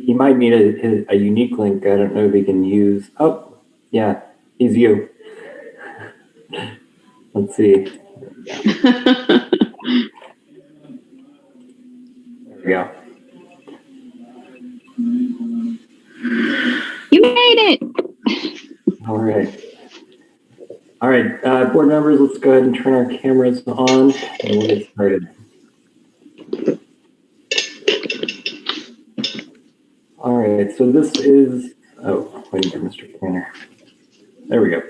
He might need a unique link. I don't know if he can use. Oh, yeah, he's you. Let's see. There we go. You made it. All right. All right, board members, let's go ahead and turn our cameras on and we'll get started. All right, so this is, waiting for Mr. Tanner. There we go.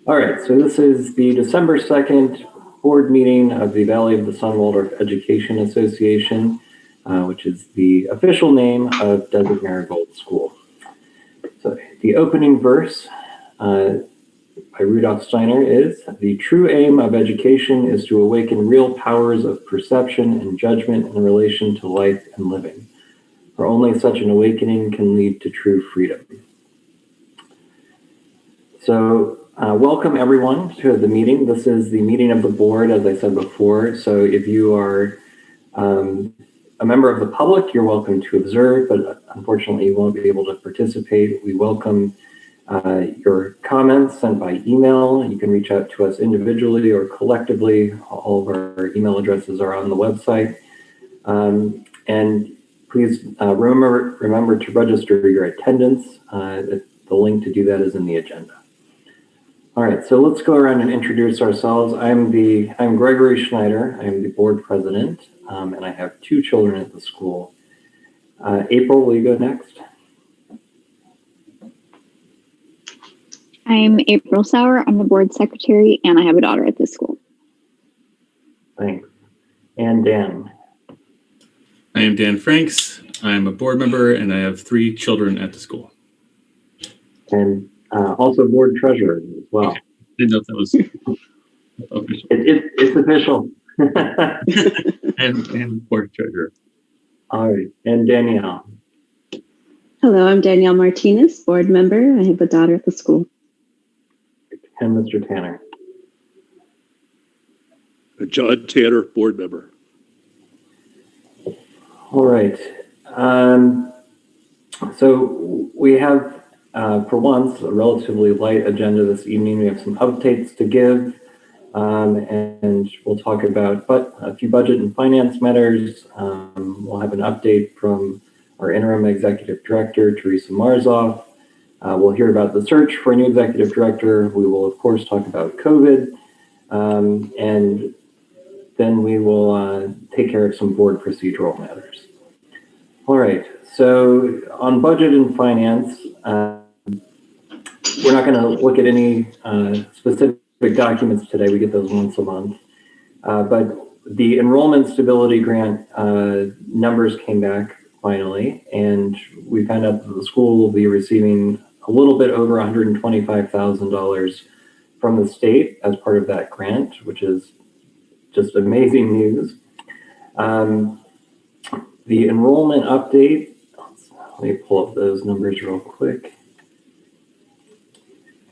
All right, so this is the December 2nd board meeting of the Valley of the Sun Waldorf Education Association, which is the official name of Desert Marigold School. So the opening verse by Rudolf Steiner is, "The true aim of education is to awaken real powers of perception and judgment in relation to life and living. For only such an awakening can lead to true freedom." So welcome everyone to the meeting. This is the meeting of the board, as I said before. So if you are a member of the public, you're welcome to observe, but unfortunately you won't be able to participate. We welcome your comments sent by email. You can reach out to us individually or collectively. All of our email addresses are on the website. And please remember to register your attendance. The link to do that is in the agenda. All right, so let's go around and introduce ourselves. I'm Gregory Schneider. I'm the board president, and I have two children at the school. April, will you go next? I'm April Sauer. I'm the board secretary, and I have a daughter at this school. Thanks. And Dan? I am Dan Franks. I'm a board member, and I have 3 children at the school. And also board treasurer as well. Okay. Didn't know if that was official. It's official. and board treasurer. All right, and Danielle? Hello, I'm Danielle Martinez, board member. I have a daughter at the school. And Mr. Tanner? John Tanner, board member. All right. So we have, for once, a relatively light agenda this evening. We have some updates to give, and we'll talk about a few budget and finance matters. We'll have an update from our interim executive director, Teresa Marzoff. We'll hear about the search for a new executive director. We will, of course, talk about COVID, and then we will take care of some board procedural matters. All right, so on budget and finance, we're not going to look at any specific documents today. We get those once a month. But the enrollment stability grant numbers came back finally, and we found out that the school will be receiving a little bit over $125,000 from the state as part of that grant, which is just amazing news. The enrollment update, let me pull up those numbers real quick.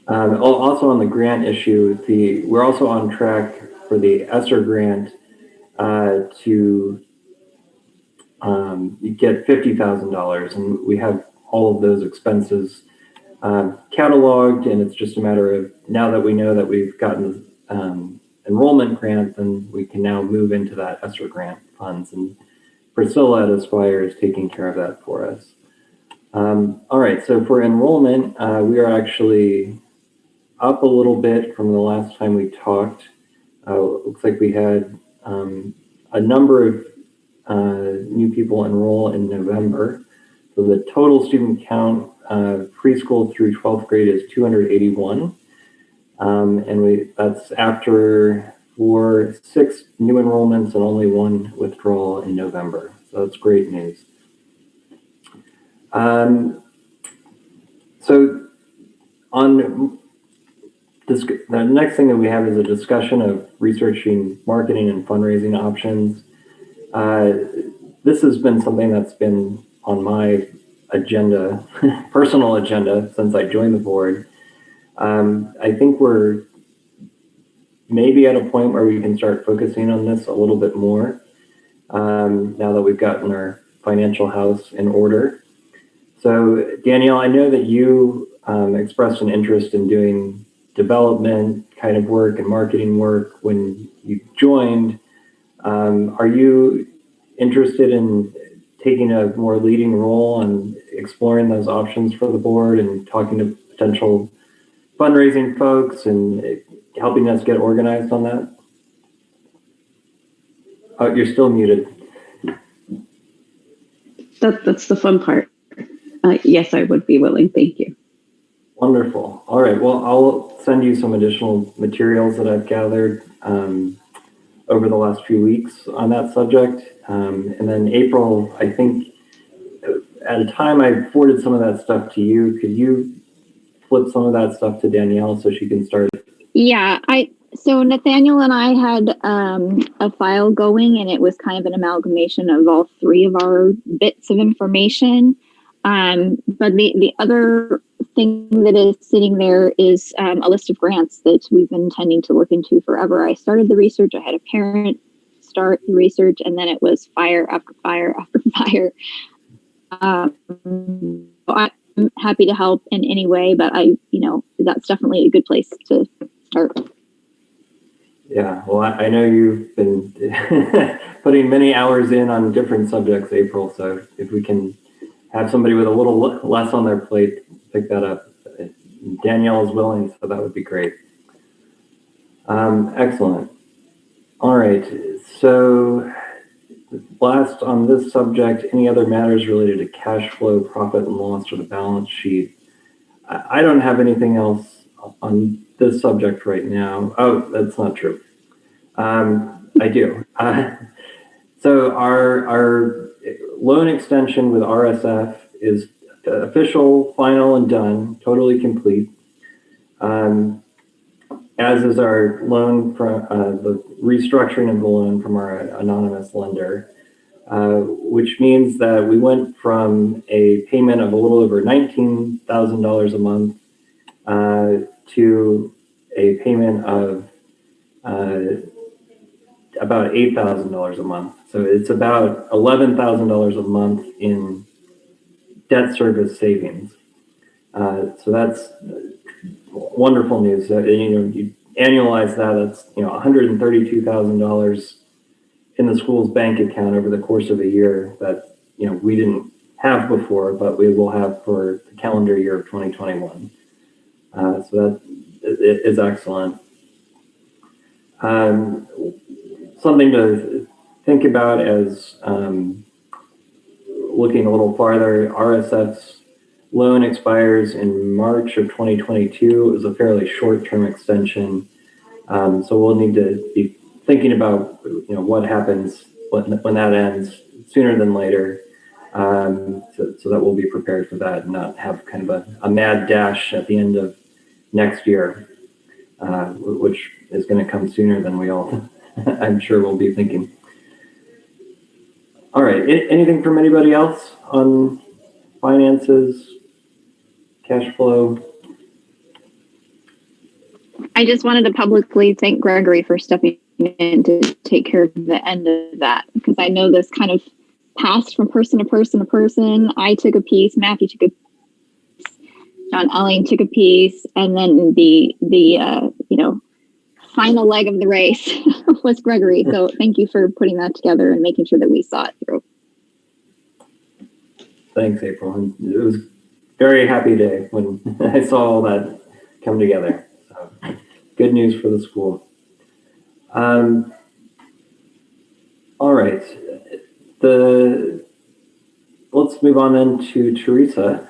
Also on the grant issue, we're also on track for the ESSER grant to get $50,000, and we have all of those expenses cataloged, and it's just a matter of, now that we know that we've gotten enrollment grant, then we can now move into that ESSER grant funds, and Priscilla at Aspire is taking care of that for us. All right, so for enrollment, we are actually up a little bit from the last time we talked. Looks like we had a number of new people enroll in November. So the total student count preschool through 12th grade is 281. And that's after 6 new enrollments and only 1 withdrawal in November. So that's great news. So on this, the next thing that we have is a discussion of researching marketing and fundraising options. This has been something that's been on my agenda, personal agenda, since I joined the board. I think we're maybe at a point where we can start focusing on this a little bit more. now that we've gotten our financial house in order. So Danielle, I know that you expressed an interest in doing development kind of work and marketing work when you joined. Are you interested in taking a more leading role and exploring those options for the board and talking to potential fundraising folks and helping us get organized on that? Oh, you're still muted. That's the fun part. Yes, I would be willing. Thank you. Wonderful. All right. Well, I'll send you some additional materials that I've gathered over the last few weeks on that subject. And then April, I think at a time I forwarded some of that stuff to you. Could you flip some of that stuff to Danielle so she can start? Yeah, so Nathaniel and I had a file going, and it was kind of an amalgamation of all three of our bits of information. But the other thing that is sitting there is a list of grants that we've been intending to look into forever. I started the research. I had a parent start the research, and then it was fire after fire after fire. I'm happy to help in any way, but that's definitely a good place to start. Yeah, well, I know you've been putting many hours in on different subjects, April. So if we can have somebody with a little less on their plate pick that up, Danielle is willing, so that would be great. Excellent. All right. So last on this subject, any other matters related to cash flow, profit and loss, or the balance sheet? I don't have anything else on this subject right now. Oh, that's not true. I do. So our loan extension with RSF is official, final, and done, totally complete. As is our loan from the restructuring of the loan from our anonymous lender, which means that we went from a payment of a little over $19,000 a month to a payment of about $8,000 a month. So it's about $11,000 a month in debt service savings. So that's wonderful news. You annualize that, that's $132,000 in the school's bank account over the course of a year that we didn't have before, but we will have for the calendar year of 2021. So that is excellent. Something to think about as looking a little farther, RSF's loan expires in March of 2022. It was a fairly short-term extension. So we'll need to be thinking about what happens when that ends sooner than later. So that we'll be prepared for that and not have kind of a mad dash at the end of next year, which is going to come sooner than we all, I'm sure, will be thinking. All right. Anything from anybody else on finances, cash flow? I just wanted to publicly thank Gregory for stepping in to take care of the end of that, because I know this kind of passed from person to person to person. I took a piece, Matthew took a piece, John Elling took a piece, and then the final leg of the race was Gregory. So thank you for putting that together and making sure that we saw it through. Thanks, April. And it was a very happy day when I saw all that come together. So good news for the school. All right. Let's move on then to Teresa.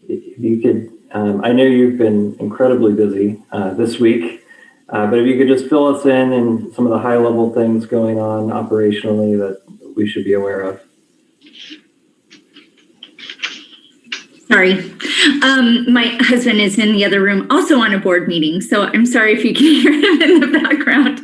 If you could, I know you've been incredibly busy this week, but if you could just fill us in some of the high level things going on operationally that we should be aware of. Sorry. My husband is in the other room, also on a board meeting. So I'm sorry if you can hear him in the background.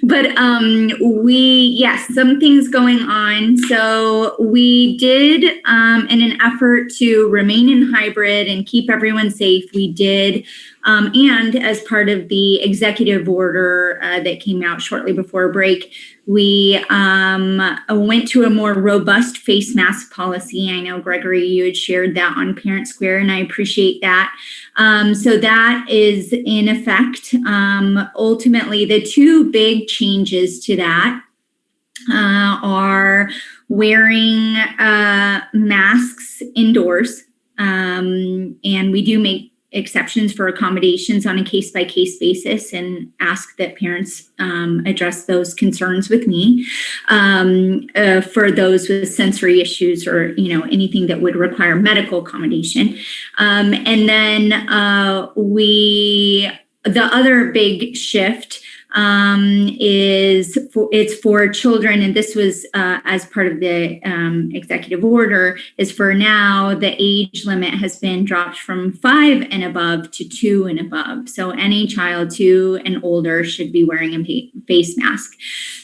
But yes, some things going on. So we did, in an effort to remain in hybrid and keep everyone safe, we did And as part of the executive order that came out shortly before break, we went to a more robust face mask policy. I know, Gregory, you had shared that on Parent Square, and I appreciate that. So that is in effect. Ultimately, the two big changes to that are wearing masks indoors. And we do make exceptions for accommodations on a case-by-case basis and ask that parents address those concerns with me for those with sensory issues or anything that would require medical accommodation. And then the other big shift it's for children, and this was as part of the executive order, is for now the age limit has been dropped from 5 and above to 2 and above. So any child 2 and older should be wearing a face mask.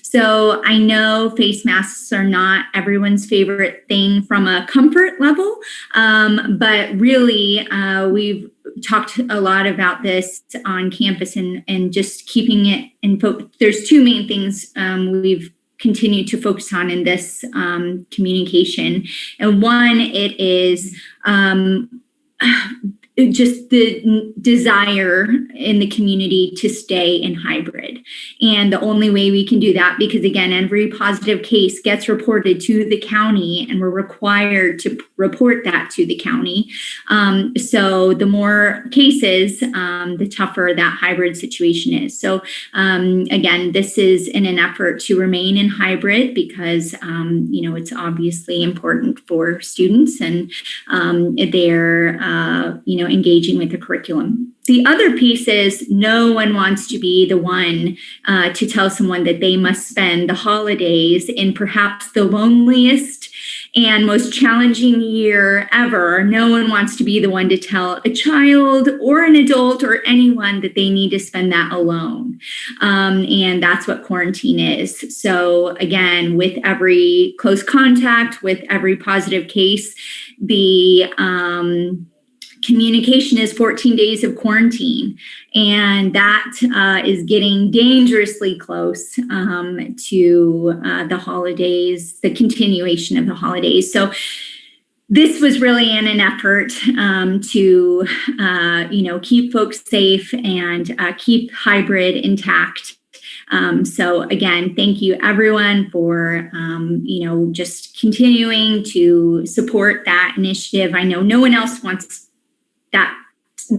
So I know face masks are not everyone's favorite thing from a comfort level, but really we've talked a lot about this on campus and just keeping it in focus. There's two main things we've continued to focus on in this communication. And one, it is just the desire in the community to stay in hybrid. And the only way we can do that, because again, every positive case gets reported to the county and we're required to report that to the county. So the more cases, the tougher that hybrid situation is. So again, this is in an effort to remain in hybrid because, it's obviously important for students and they're, engaging with the curriculum. The other piece is no one wants to be the one to tell someone that they must spend the holidays in perhaps the loneliest and most challenging year ever. No one wants to be the one to tell a child or an adult or anyone that they need to spend that alone. And that's what quarantine is. So again, with every close contact, with every positive case, the communication is 14 days of quarantine. And that is getting dangerously close to the holidays, the continuation of the holidays. So this was really in an effort to, keep folks safe and keep hybrid intact. So again, thank you everyone for, just continuing to support that initiative. I know no one else wants that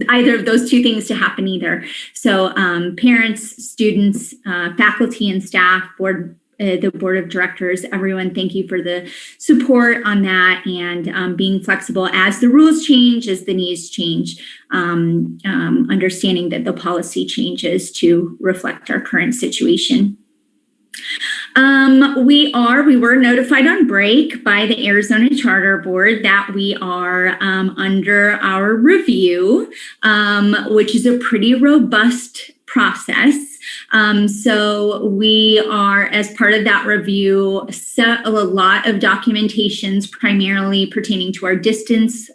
either of those two things to happen either. So parents, students, faculty and staff, the board of directors, everyone, thank you for the support on that and being flexible as the rules change, as the needs change, understanding that the policy changes to reflect our current situation. We were notified on break by the Arizona Charter Board that we are under our review, which is a pretty robust process. So we are, as part of that review, set a lot of documentations primarily pertaining to our distance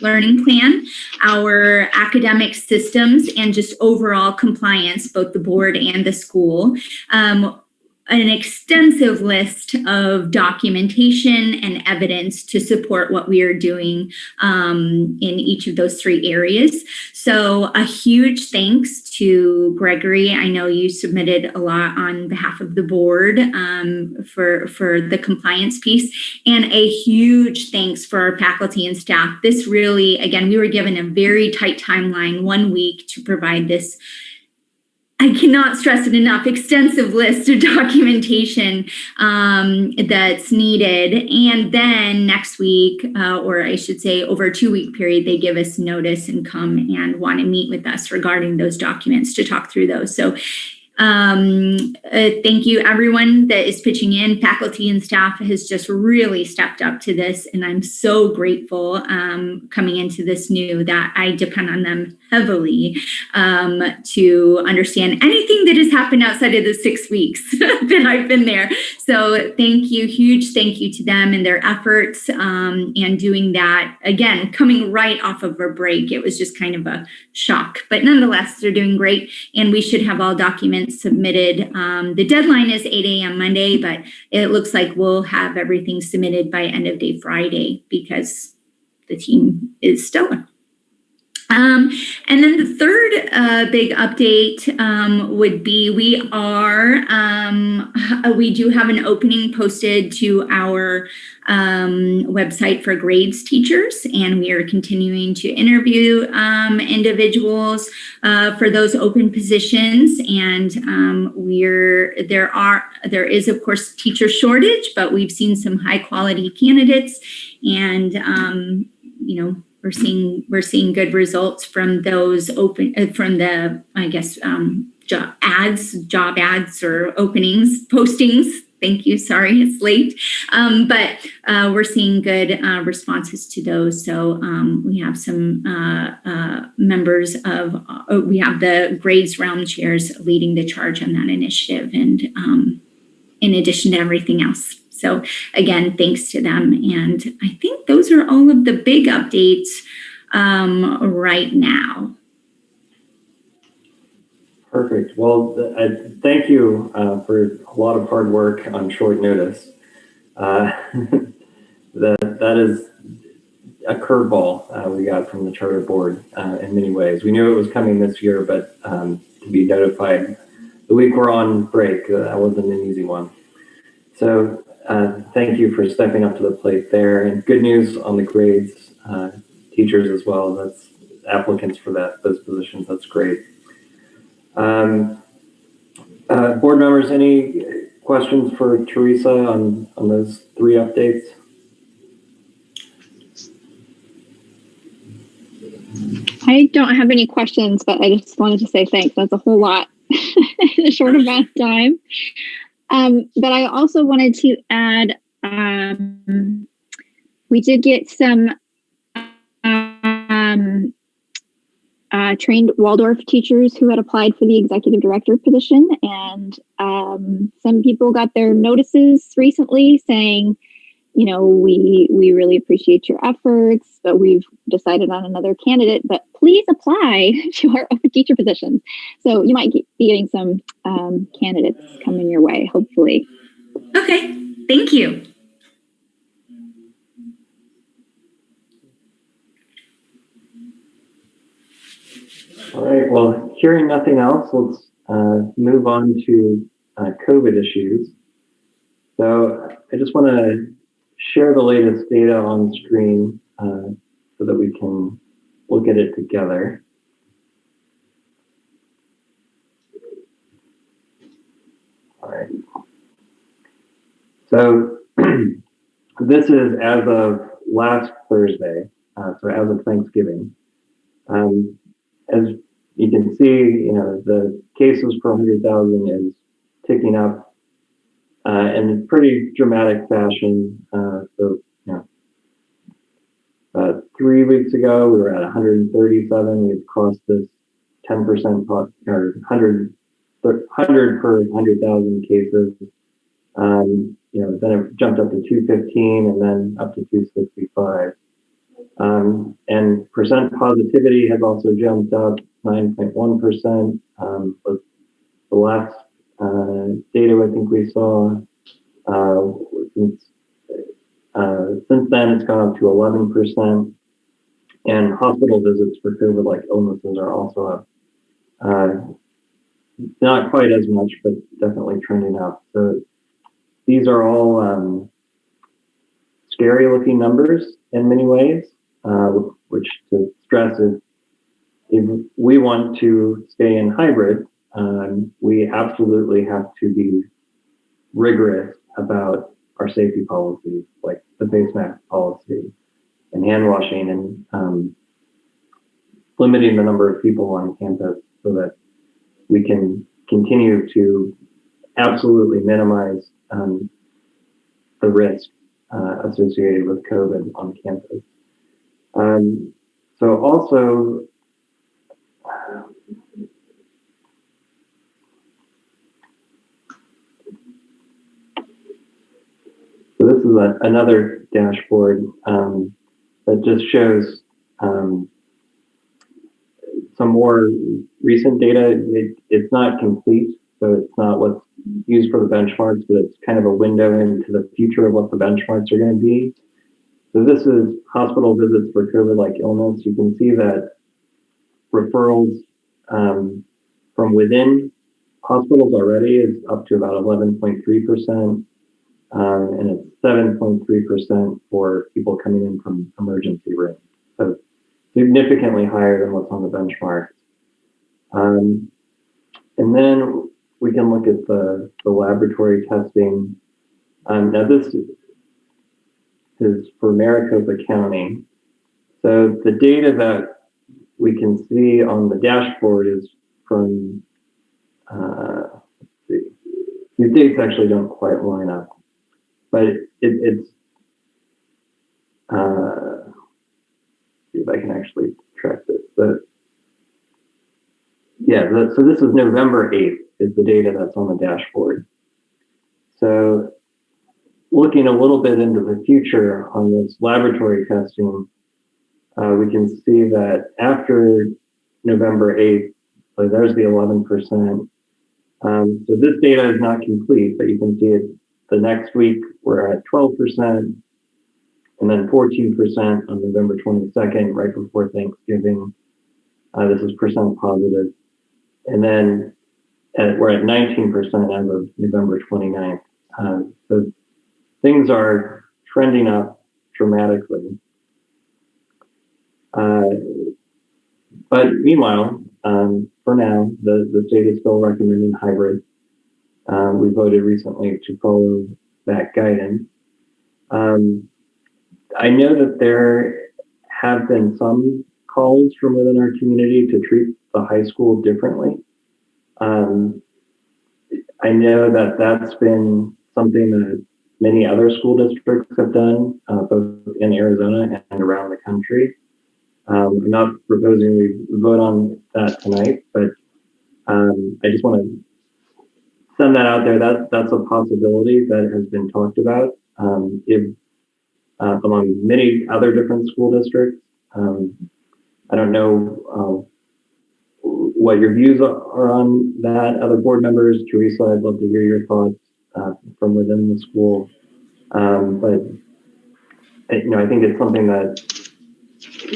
learning plan, our academic systems, and just overall compliance, both the board and the school. An extensive list of documentation and evidence to support what we are doing in each of those three areas. So a huge thanks to Gregory. I know you submitted a lot on behalf of the board for the compliance piece, and a huge thanks for our faculty and staff. This really, again, we were given a very tight timeline, 1 week, to provide this, I cannot stress it enough, extensive list of documentation that's needed. And then next week, or I should say over a 2-week period, they give us notice and come and want to meet with us regarding those documents to talk through those. So thank you everyone that is pitching in. Faculty and staff has just really stepped up to this, and I'm so grateful coming into this new that I depend on them heavily to understand anything that has happened outside of the 6 weeks that I've been there. So thank you, huge thank you to them and their efforts and doing that. Again, coming right off of a break, it was just kind of a shock, but nonetheless, they're doing great. And we should have all documents submitted. The deadline is 8 a.m. Monday, but it looks like we'll have everything submitted by end of day Friday because the team is stellar. And then the third big update would be we do have an opening posted to our website for grades teachers, and we are continuing to interview individuals for those open positions. And there is of course teacher shortage, but we've seen some high quality candidates, and we're seeing good results from those from the job ads or openings postings. Thank you. Sorry, it's late. But we're seeing good responses to those. So we have some members of, we have the grades round chairs leading the charge on that initiative, and in addition to everything else. So again, thanks to them. And I think those are all of the big updates right now. Perfect. Well, thank you for a lot of hard work on short notice. That is a curveball we got from the charter board in many ways. We knew it was coming this year, but to be notified the week we're on break, that wasn't an easy one. So thank you for stepping up to the plate there. And good news on the grades, teachers as well. That's applicants for those positions. That's great. Board members, any questions for Teresa on those 3 updates? I don't have any questions, but I just wanted to say thanks. That's a whole lot in a short amount of time. But I also wanted to add, we did get some trained Waldorf teachers who had applied for the executive director position, and some people got their notices recently saying, we really appreciate your efforts, but we've decided on another candidate, but please apply to our open teacher positions. So you might be getting some candidates coming your way, hopefully. Okay, thank you. All right, well, hearing nothing else, let's move on to COVID issues. So I just want to share the latest data on screen so that we can look at it together. All right. So this is as of last Thursday, so as of Thanksgiving. As you can see, the cases per 100,000 is ticking up in pretty dramatic fashion. So, 3 weeks ago, we were at 137. We've crossed this 10% or 100 per 100,000 cases. Then it jumped up to 215 and then up to 265. And percent positivity has also jumped up 9.1%. But the last data I think we saw since then it's gone up to 11%. And hospital visits for COVID-like illnesses are also up. Not quite as much, but definitely trending up. So these are all scary looking numbers in many ways, which to stress is if we want to stay in hybrid, we absolutely have to be rigorous about our safety policies, like the face mask policy and hand washing, and limiting the number of people on campus so that we can continue to absolutely minimize the risk associated with COVID on campus. So also, is another dashboard that just shows some more recent data. It's not complete, so it's not what's used for the benchmarks, but it's kind of a window into the future of what the benchmarks are going to be. So this is hospital visits for COVID-like illness. You can see that referrals from within hospitals already is up to about 11.3%, and it's 7.3% for people coming in from emergency rooms. So significantly higher than what's on the benchmark. And then we can look at the laboratory testing. Now this is for Maricopa County. So the data that we can see on the dashboard is from, let's see, these dates actually don't quite line up, but it's, see if I can actually track this. So this is November 8th is the data that's on the dashboard. So looking a little bit into the future on this laboratory testing, we can see that after November 8th, so there's the 11%. So this data is not complete, but you can see it the next week, we're at 12%, and then 14% on November 22nd, right before Thanksgiving. This is percent positive. And then we're at 19% as of November 29th. So things are trending up dramatically. But meanwhile, for now, the state is still recommending hybrid. We voted recently to follow that guidance. I know that there have been some calls from within our community to treat the high school differently. I know that that's been something that many other school districts have done, both in Arizona and around the country. I'm not proposing we vote on that tonight, but I just want to send that out there. That's a possibility that has been talked about among many other different school districts. I don't know what your views are on that. Other board members, Teresa, I'd love to hear your thoughts from within the school. But I think it's something that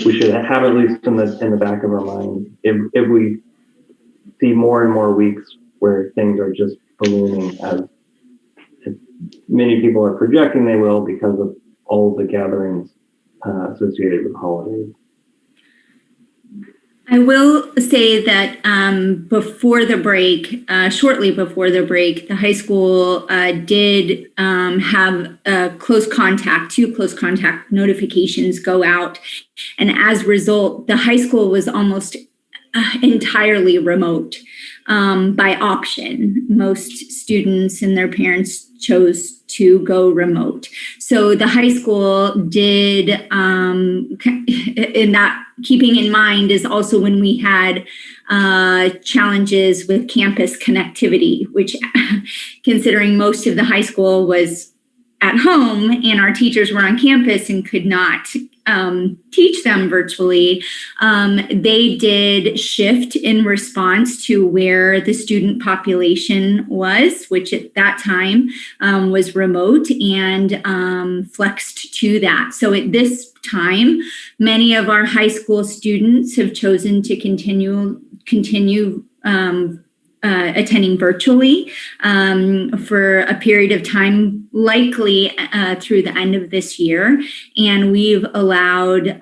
we should have at least in the back of our mind if we see more and more weeks where things are just ballooning, as many people are projecting they will because of all the gatherings associated with holidays. I will say that before the break, shortly before the break, the high school did have two close contact notifications go out. And as a result, the high school was almost entirely remote by option. Most students and their parents chose to go remote. So the high school did, in that, keeping in mind is also when we had challenges with campus connectivity, which considering most of the high school was at home and our teachers were on campus and could not teach them virtually, they did shift in response to where the student population was, which at that time was remote, and flexed to that. So at this time, many of our high school students have chosen to continue attending virtually for a period of time, likely through the end of this year. And we've allowed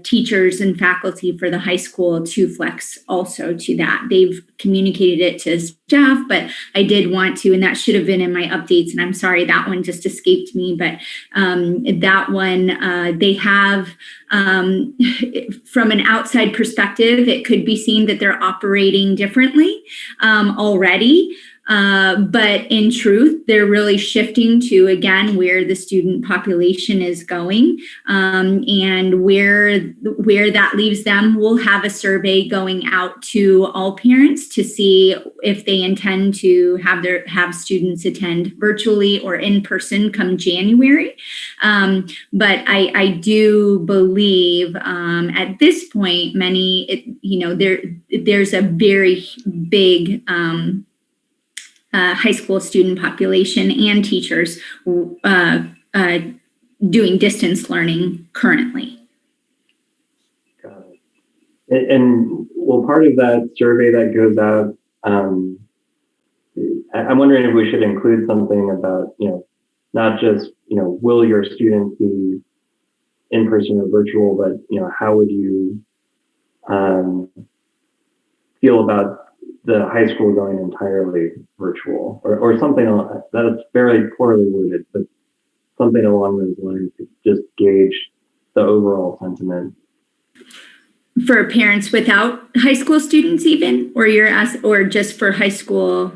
teachers and faculty for the high school to flex also to that. They've communicated it to staff, but I did want to, and that should have been in my updates, and I'm sorry, that one just escaped me, but that one, they have, from an outside perspective, it could be seen that they're operating differently already. But in truth, they're really shifting to, again, where the student population is going, and where that leaves them. We'll have a survey going out to all parents to see if they intend to have students attend virtually or in person come January. But I do believe at this point, there's a very big high school student population and teachers doing distance learning currently. Got it. And well, part of that survey that goes out, I'm wondering if we should include something about, not just, will your student be in person or virtual, but, how would you feel about the high school going entirely virtual or something that's very poorly worded, but something along those lines to just gauge the overall sentiment. For parents without high school students even, or or just for high school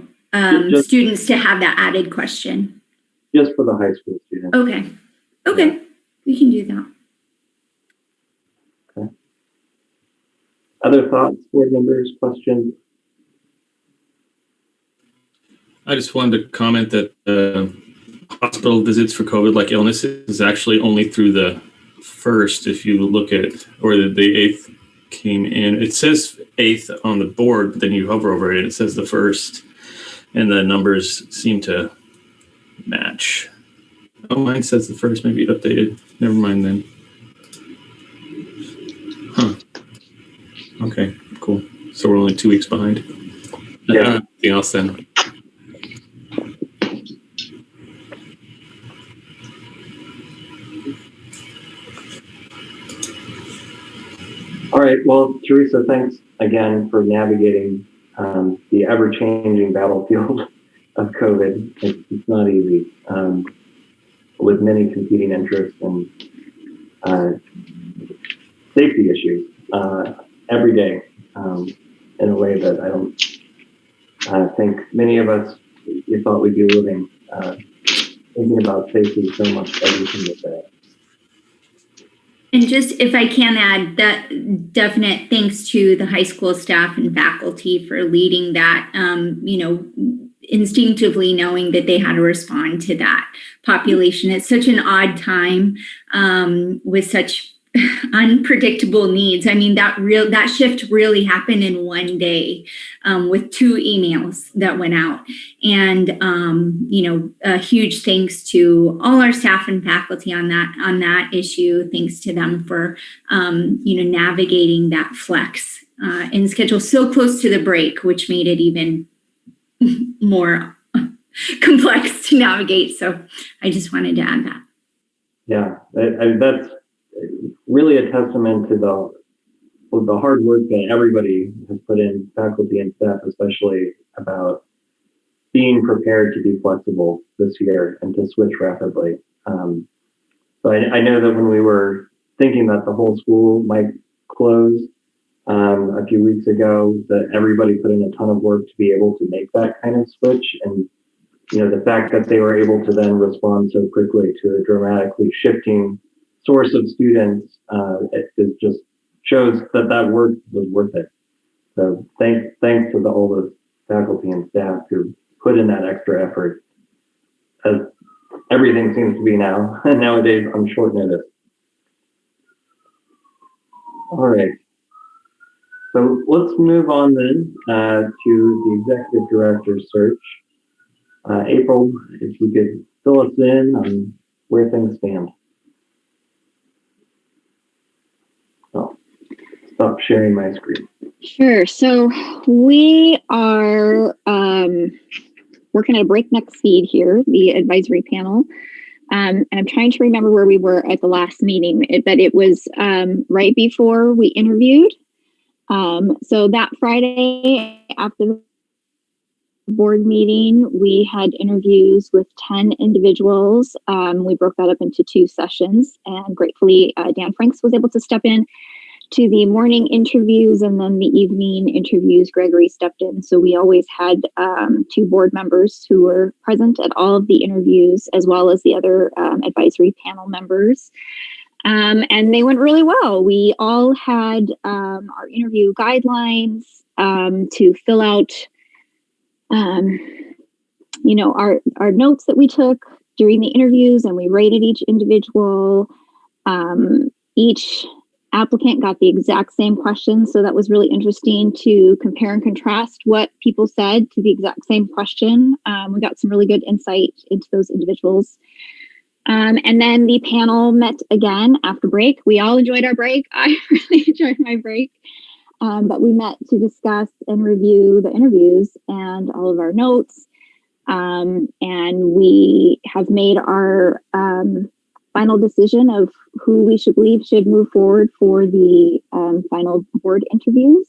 students to have that added question? Just for the high school students. Okay, we can do that. Okay. Other thoughts, board members, questions? I just wanted to comment that hospital visits for COVID-like illnesses is actually only through the 1st. If you look at, or the 8th came in, it says 8th on the board, but then you hover over it, it says the 1st, and the numbers seem to match. Oh, mine says the 1st, maybe it updated. Never mind then. Huh. Okay, cool. So we're only 2 weeks behind. Yeah. Anything else then? All right. Well, Teresa, thanks again for navigating the ever-changing battlefield of COVID. It's not easy, with many competing interests and safety issues every day in a way that I don't think many of us thought we'd be living, thinking about safety so much every single day. And just if I can add, that definite thanks to the high school staff and faculty for leading that, instinctively knowing that they had to respond to that population. It's such an odd time with such unpredictable needs. I mean, that shift really happened in one day with 2 emails that went out. And, a huge thanks to all our staff and faculty on that issue. Thanks to them for, navigating that flex in schedule so close to the break, which made it even more complex to navigate. So I just wanted to add that. Yeah, that's really a testament to the hard work that everybody has put in, faculty and staff especially, about being prepared to be flexible this year and to switch rapidly. So I know that when we were thinking that the whole school might close a few weeks ago, that everybody put in a ton of work to be able to make that kind of switch. And, the fact that they were able to then respond so quickly to a dramatically shifting source of students, it just shows that work was worth it. So thanks to all the faculty and staff who put in that extra effort, as everything seems to be now nowadays on short notice. All right. So let's move on then to the executive director search. April, if you could fill us in on where things stand. Stop sharing my screen. Sure. So we are working at a breakneck speed here, the advisory panel. And I'm trying to remember where we were at the last meeting, but it was right before we interviewed. So that Friday after the board meeting, we had interviews with 10 individuals. We broke that up into 2 sessions, and gratefully Dan Franks was able to step in switched to the morning interviews and then the evening interviews, Gregory stepped in. So we always had 2 board members who were present at all of the interviews, as well as the other advisory panel members. And they went really well. We all had our interview guidelines to fill out, our notes that we took during the interviews, and we rated each individual. Each applicant got the exact same questions, so that was really interesting to compare and contrast what people said to the exact same question. We got some really good insight into those individuals. And then the panel met again after break. We all enjoyed our break. I really enjoyed my break. But we met to discuss and review the interviews and all of our notes. And we have made our final decision of who we believe should move forward for the final board interviews.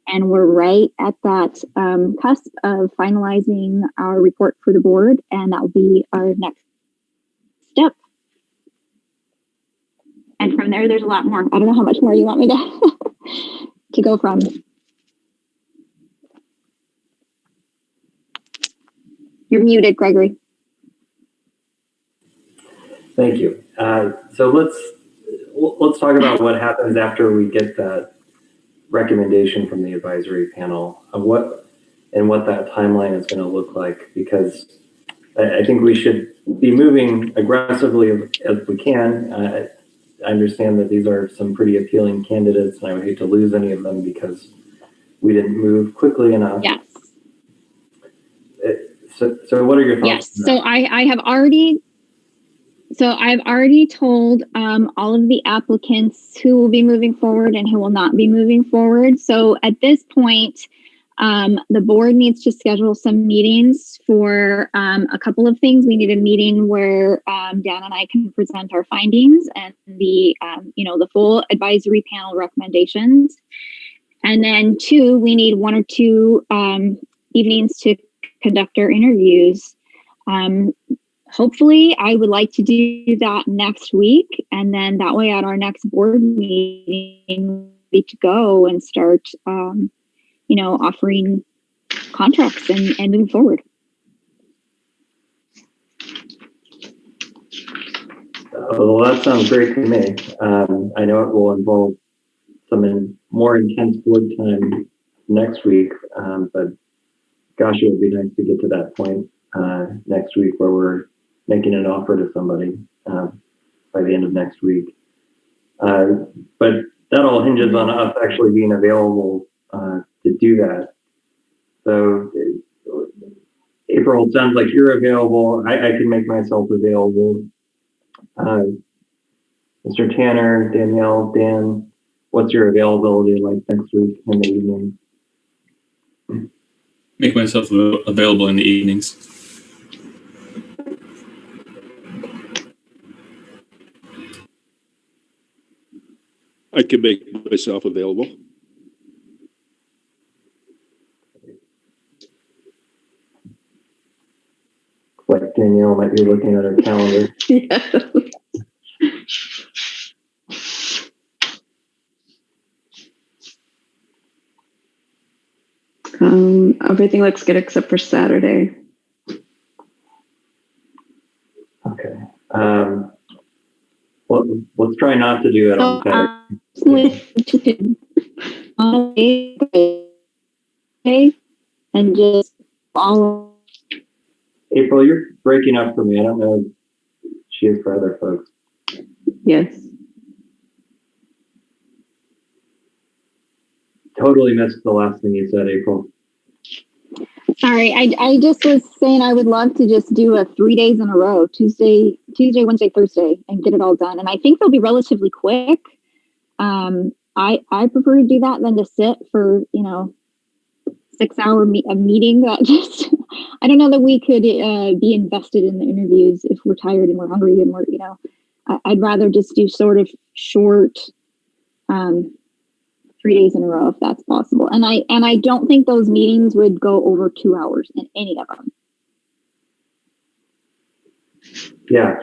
And we're right at that cusp of finalizing our report for the board, and that will be our next step. And from there, there's a lot more. I don't know how much more you want me to go from. You're muted, Gregory. Thank you. So let's talk about what happens after we get that recommendation from the advisory panel of what that timeline is going to look like, because I think we should be moving aggressively as we can. I understand that these are some pretty appealing candidates, and I would hate to lose any of them because we didn't move quickly enough. Yes. So what are your thoughts? Yes. So I've already told all of the applicants who will be moving forward and who will not be moving forward. So at this point, the board needs to schedule some meetings for a couple of things. We need a meeting where Dan and I can present our findings and the full advisory panel recommendations. And then 2, we need 1 or 2 evenings to conduct our interviews. Hopefully, I would like to do that next week, and then that way at our next board meeting, we to go and start, offering contracts and moving forward. Well, that sounds great to me. I know it will involve some more intense board time next week, but gosh, it would be nice to get to that point next week where we're making an offer to somebody by the end of next week. But that all hinges on us actually being available to do that. So April, it sounds like you're available. I can make myself available. Mr. Tanner, Danielle, Dan, what's your availability like next week in the evening? Make myself available in the evenings. I can make myself available. Like Danielle might be looking at her calendar. Yeah. Everything looks good except for Saturday. Okay. Well, let's try not to do it on Saturday. And just follow. April, you're breaking up for me. I don't know if she is for other folks. Yes. Totally missed the last thing you said, April. Sorry, I just was saying I would love to just do a 3 days in a row, Tuesday, Wednesday, Thursday, and get it all done. And I think they'll be relatively quick. I prefer to do that than to sit for 6-hour a meeting. That just I don't know that we could be invested in the interviews if we're tired and we're hungry and we're I'd rather just do sort of short 3 days in a row if that's possible. And I don't think those meetings would go over 2 hours in any of them. Yeah,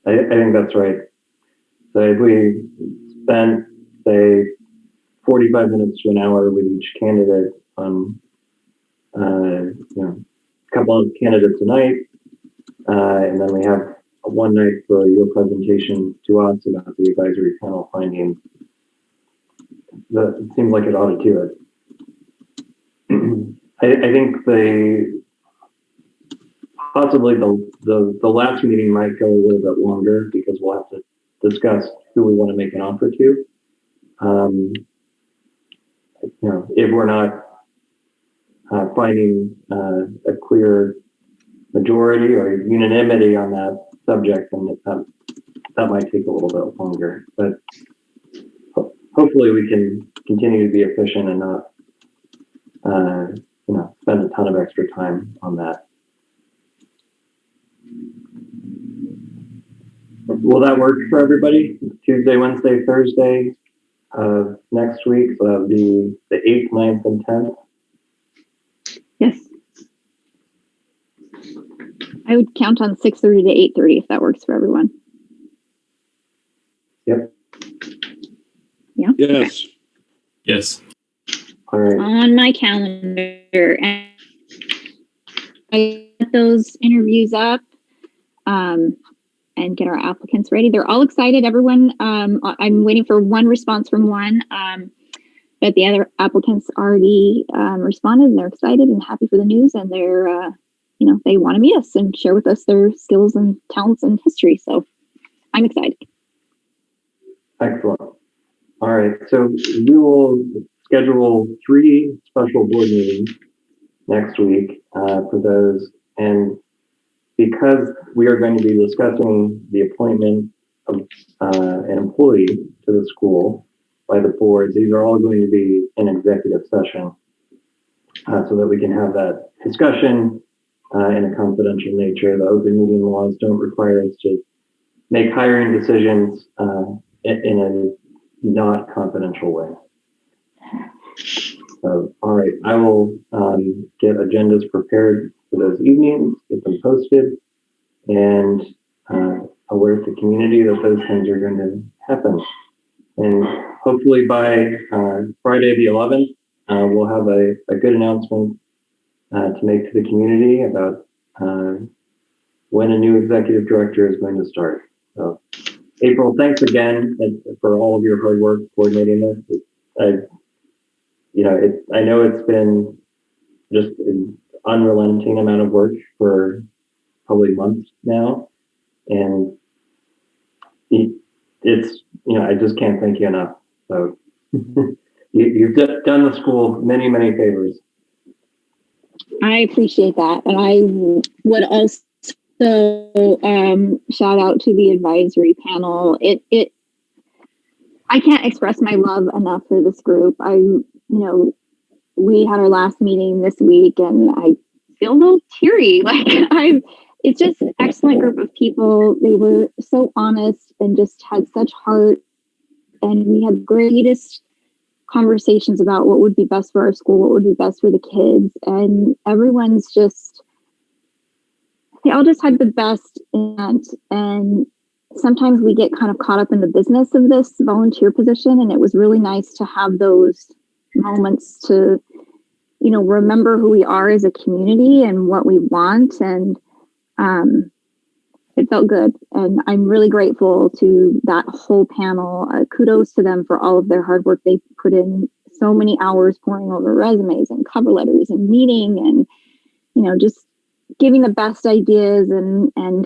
I think that's right. So if we spent say 45 minutes to an hour with each candidate on, a couple of candidates a night. And then we have one night for your presentation to us about the advisory panel findings. It seems like it ought to do it. I think possibly the last meeting might go a little bit longer because we'll have to discuss who we want to make an offer to. If we're not finding a clear majority or unanimity on that subject, then that might take a little bit longer. But hopefully we can continue to be efficient and not spend a ton of extra time on that. Will that work for everybody? Tuesday, Wednesday, Thursday next week, so that would be the 8th, 9th, and 10th. Yes. I would count on 6:30 to 8:30 if that works for everyone. Yep. Yeah. Yes. Yes. All right. On my calendar, and I get those interviews up and get our applicants ready. They're all excited. Everyone, I'm waiting for one response from one, but the other applicants already responded, and they're excited and happy for the news, and they're they want to meet us and share with us their skills and talents and history. So I'm excited. Excellent. All right. So we will schedule 3 special board meetings next week for those. And because we are going to be discussing the appointment of an employee to the school by the boards, these are all going to be in executive session so that we can have that discussion in a confidential nature. The open meeting laws don't require us to make hiring decisions in a not confidential way. So, all right, I will get agendas prepared for those evenings, get them posted, and alert the community that those things are going to happen. And hopefully by Friday the 11th, we'll have a good announcement to make to the community about when a new executive director is going to start. So, April, thanks again for all of your hard work coordinating this. I know it's been just an unrelenting amount of work for probably months now, and it's I just can't thank you enough. So you've done the school many favors. I appreciate that, and I would also shout out to the advisory panel. I can't express my love enough for this group. We had our last meeting this week, and I feel a little teary. It's just an excellent group of people. They were so honest and just had such heart, and we had the greatest conversations about what would be best for our school, what would be best for the kids, and they all just had the best intent. And sometimes we get kind of caught up in the business of this volunteer position, and it was really nice to have those moments to remember who we are as a community and what we want, and it felt good. And I'm really grateful to that whole panel. Kudos to them for all of their hard work. They put in so many hours pouring over resumes and cover letters and meeting and just giving the best ideas, and I'm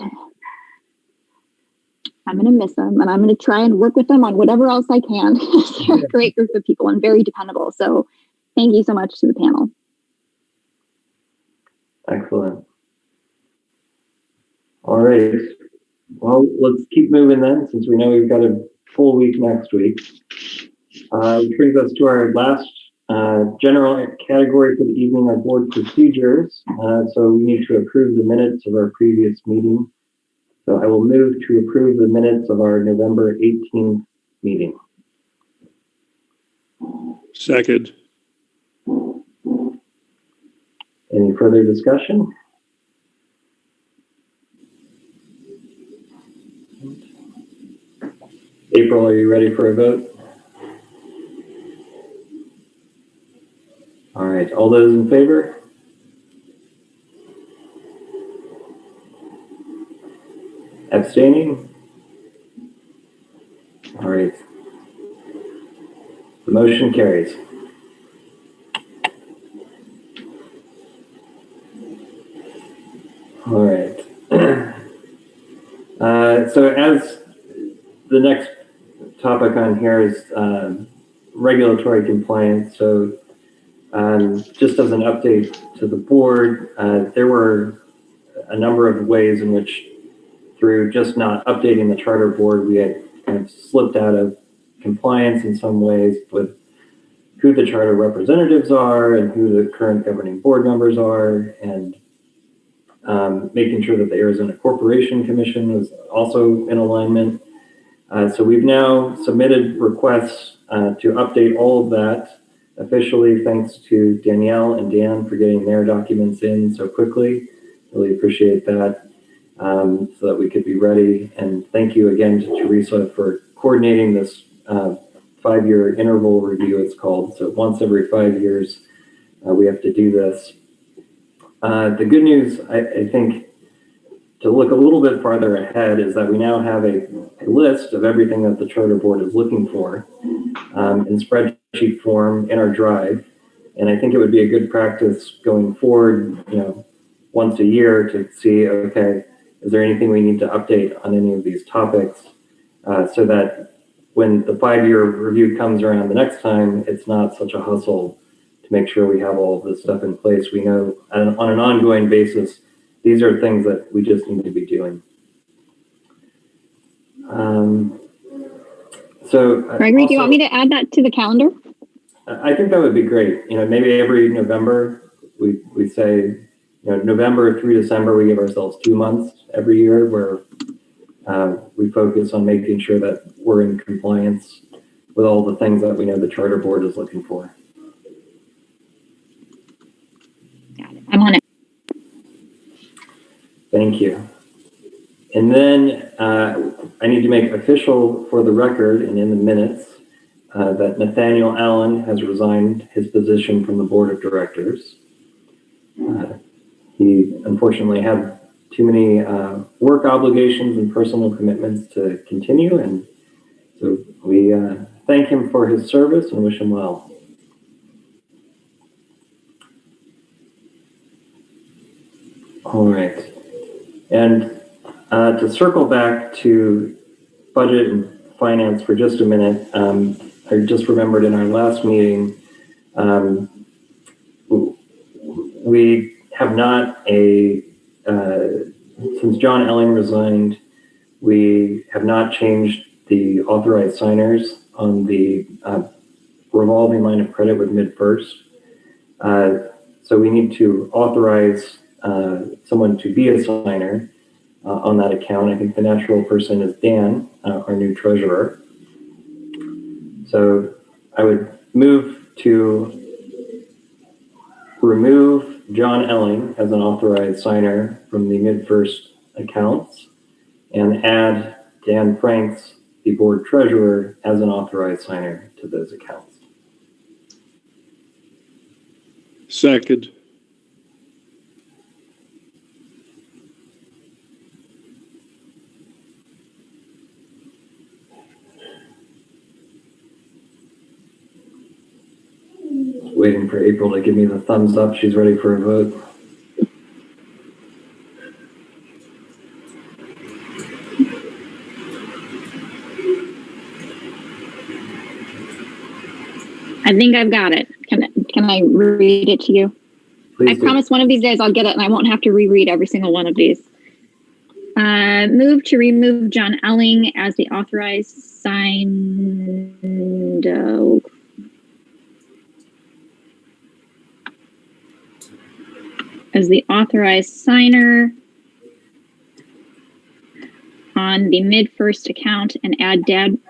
going to miss them, and I'm going to try and work with them on whatever else I can. They're a great group of people and very dependable. So thank you so much to the panel. Excellent. All right. Well, let's keep moving then, since we know we've got a full week next week. Which brings us to our last general category for the evening, our board procedures. So we need to approve the minutes of our previous meeting. So I will move to approve the minutes of our November 18th meeting. Second. Any further discussion? April, are you ready for a vote? right, all those in favor? Abstaining? All right. The motion carries. All right. So as the next topic on here is regulatory compliance. So just as an update to the board, there were a number of ways in which, through just not updating the charter board, we had kind of slipped out of compliance in some ways with who the charter representatives are and who the current governing board members are, and making sure that the Arizona Corporation Commission was also in alignment. So we've now submitted requests to update all of that officially, thanks to Danielle and Dan for getting their documents in so quickly. Really appreciate that, so that we could be ready. And thank you again to Teresa for coordinating this 5-year interval review, it's called. So once every 5 years, we have to do this. The good news, I think, to look a little bit farther ahead, is that we now have a list of everything that the charter board is looking for in spreadsheet form in our drive. And I think it would be a good practice going forward, once a year, to see, okay, is there anything we need to update on any of these topics, so that when the 5-year review comes around the next time, it's not such a hustle to make sure we have all of this stuff in place. We know on an ongoing basis, these are things that we just need to be doing. Gregory, do you want me to add that to the calendar? I think that would be great. Maybe every November we say, November through December, we give ourselves 2 months every year where we focus on making sure that we're in compliance with all the things that we know the charter board is looking for. Got it. I'm on it. Thank you. And then I need to make official for the record and in the minutes that Nathaniel Allen has resigned his position from the board of directors. He unfortunately had too many work obligations and personal commitments to continue, and so we thank him for his service and wish him well. All right. And to circle back to budget and finance for just a minute, I just remembered in our last meeting, we have not since John Elling resigned, we have not changed the authorized signers on the revolving line of credit with MidFirst. So we need to authorize someone to be a signer on that account. I think the natural person is Dan, our new treasurer. So I would move to remove John Elling as an authorized signer from the MidFirst accounts and add Dan Franks, the board treasurer, as an authorized signer to those accounts. Second. Waiting for April to give me the thumbs up. She's ready for a vote. I think I've got it. Can I read it to you? Please I do. promise one of these days I'll get it and I won't have to reread every single one of these. Move to remove John Elling as the authorized signer on the MidFirst account and add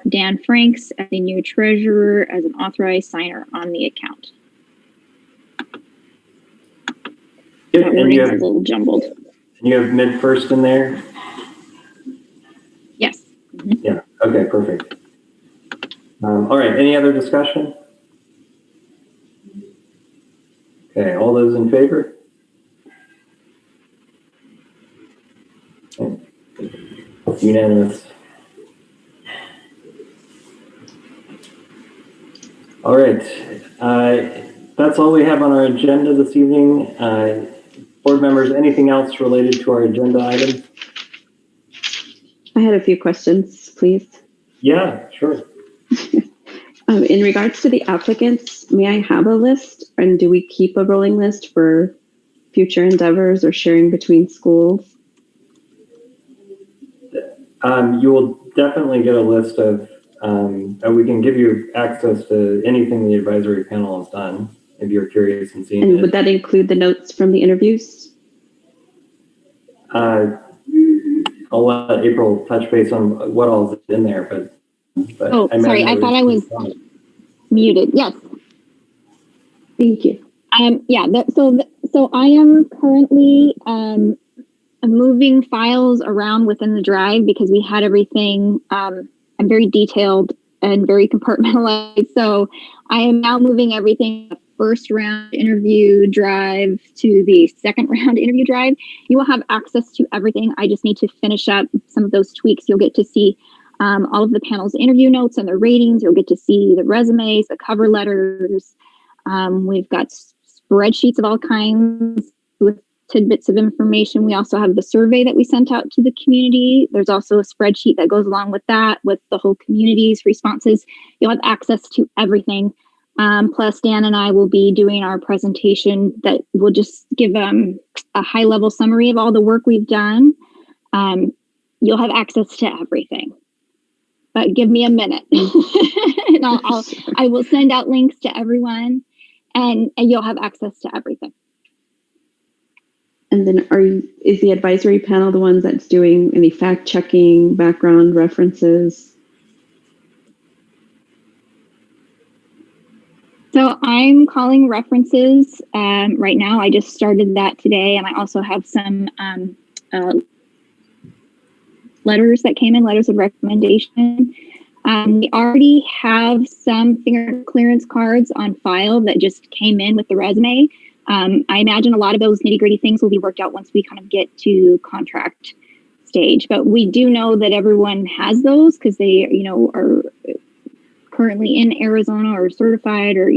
Dan Franks as the new treasurer as an authorized signer on the account. Yep, That and wording's a little jumbled. you have MidFirst in there? Yes. Mm-hmm. Yeah, okay, perfect. All right, any other discussion? all those in favor? Okay. Unanimous. All right. That's all we have on our agenda this evening. Board members, anything else related to our agenda items? I had a few questions, please. Yeah, sure. In regards to the applicants, may I have a list, and do we keep a rolling list for future endeavors or sharing between schools? You will definitely get a list of, we can give you access to anything the advisory panel has done if you're curious in seeing And it. would that include the notes from the interviews? I'll let April touch base on what all's in there, but Oh, sorry, I thought I was muted. Yes. Thank you. Yeah, so I am currently moving files around within the drive because we had everything. I'm very detailed and very compartmentalized. So I am now moving everything first round interview drive to the second round interview drive. You will have access to everything. I just need to finish up some of those tweaks. You'll get to see all of the panel's interview notes and their ratings. You'll get to see the resumes, the cover letters. We've got spreadsheets of all kinds with tidbits of information. We also have the survey that we sent out to the community. There's also a spreadsheet that goes along with that with the whole community's responses. You'll have access to everything. Plus, Dan and I will be doing our presentation that will just give a high-level summary of all the work we've done. You'll have access to everything. But give me a minute, and I will send out links to everyone, and you'll have access to everything. And then is the advisory panel the ones that's doing any fact checking, background references? So I'm calling references right now. I just started that today, and I also have some letters that came in, letters of recommendation. We already have some finger clearance cards on file that just came in with the resume. I imagine a lot of those nitty-gritty things will be worked out once we kind of get to contract stage. But we do know that everyone has those because they, are currently in Arizona or certified or,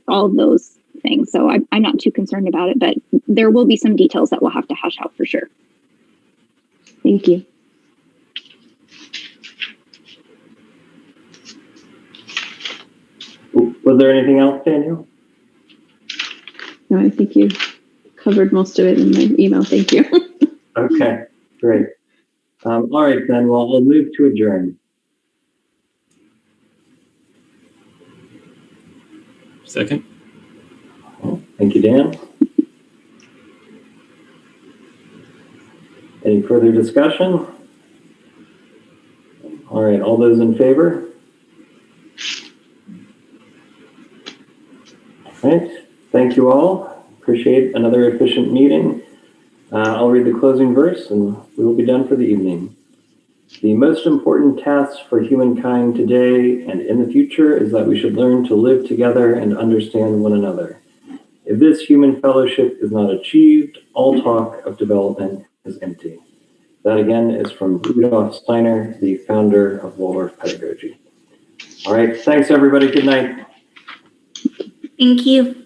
all of those things. So I'm not too concerned about it, but there will be some details that we'll have to hash out for sure. Thank you. Was there anything else, Daniel? No, I think you covered most of it in my email. Thank you. Okay, great. All right, then, well, we'll move to adjourn. Second. Thank you, Dan. Any further discussion? All right, all those in favor? All right, thank you all. Appreciate another efficient meeting. I'll read the closing verse and we will be done for the evening. The most important task for humankind today and in the future is that we should learn to live together and understand one another. If this human fellowship is not achieved, all talk of development is empty. That again is from Rudolf Steiner, the founder of Waldorf pedagogy. All right, thanks everybody. Good night. Thank you.